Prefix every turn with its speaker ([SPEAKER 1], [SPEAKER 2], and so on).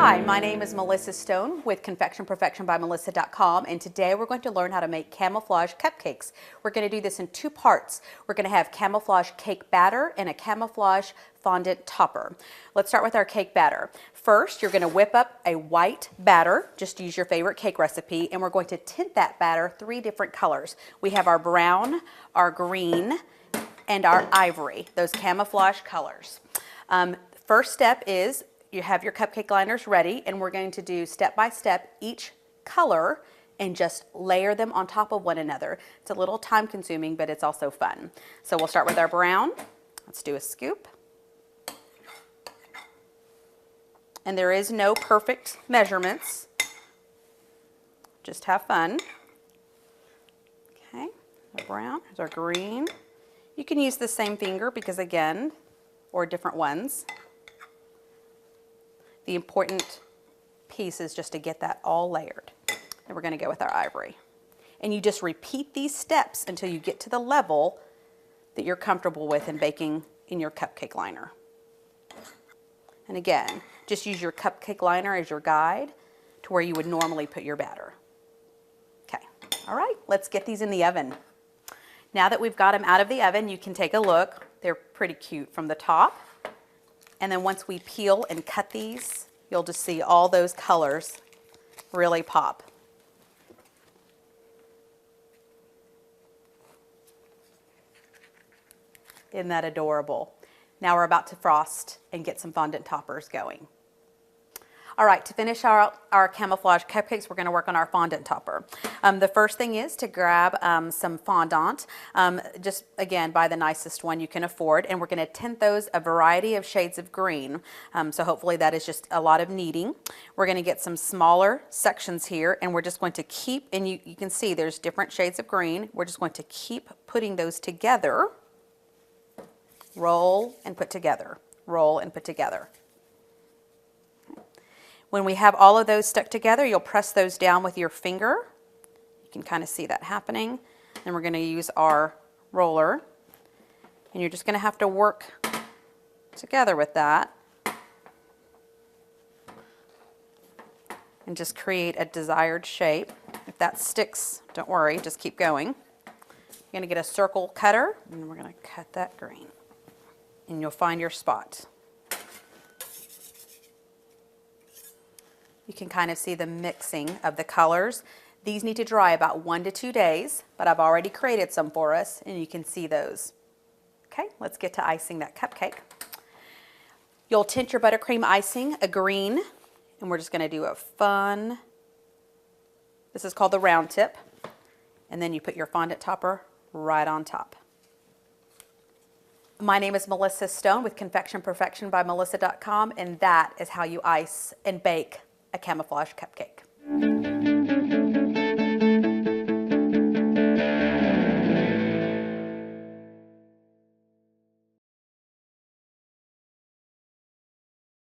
[SPEAKER 1] Hi, my name is Melissa Stone with ConfectionPerfectionByMelissa.com, and today we're going to learn how to make camouflage cupcakes. We're going to do this in two parts. We're going to have camouflage cake batter and a camouflage fondant topper. Let's start with our cake batter. First, you're going to whip up a white batter. Just use your favorite cake recipe, and we're going to tint that batter 3 different colors. We have our brown, our green, and our ivory, those camouflage colors. First step is you have your cupcake liners ready, and we're going to do step by step each color and just layer them on top of one another. It's a little time consuming, but it's also fun. So we'll start with our brown. Let's do a scoop. And there is no perfect measurements. Just have fun. Okay, our brown, here's our green. You can use the same finger because again, or different ones. The important piece is just to get that all layered. And we're going to go with our ivory. And you just repeat these steps until you get to the level that you're comfortable with in baking in your cupcake liner. And again, just use your cupcake liner as your guide to where you would normally put your batter. Okay, all right, let's get these in the oven. Now that we've got them out of the oven, you can take a look. They're pretty cute from the top. And then once we peel and cut these, you'll just see all those colors really pop. Isn't that adorable? Now we're about to frost and get some fondant toppers going. All right, to finish our camouflage cupcakes, we're going to work on our fondant topper. The first thing is to grab some fondant, just again buy the nicest one you can afford, and we're going to tint those a variety of shades of green. So hopefully that is just a lot of kneading. We're going to get some smaller sections here, and we're just going to keep, and you can see there's different shades of green. We're just going to keep putting those together. Roll and put together. Roll and put together. When we have all of those stuck together, you'll press those down with your finger. You can kind of see that happening. And we're going to use our roller. And you're just going to have to work together with that. And just create a desired shape. If that sticks, don't worry, just keep going. You're going to get a circle cutter, and we're going to cut that green. And you'll find your spot. You can kind of see the mixing of the colors. These need to dry about 1 to 2 days, but I've already created some for us, and you can see those. Okay, let's get to icing that cupcake. You'll tint your buttercream icing a green, and we're just going to do a fun, this is called the round tip, and then you put your fondant topper right on top. My name is Melissa Stone with ConfectionPerfectionByMelissa.com, and that is how you ice and bake a camouflage cupcake.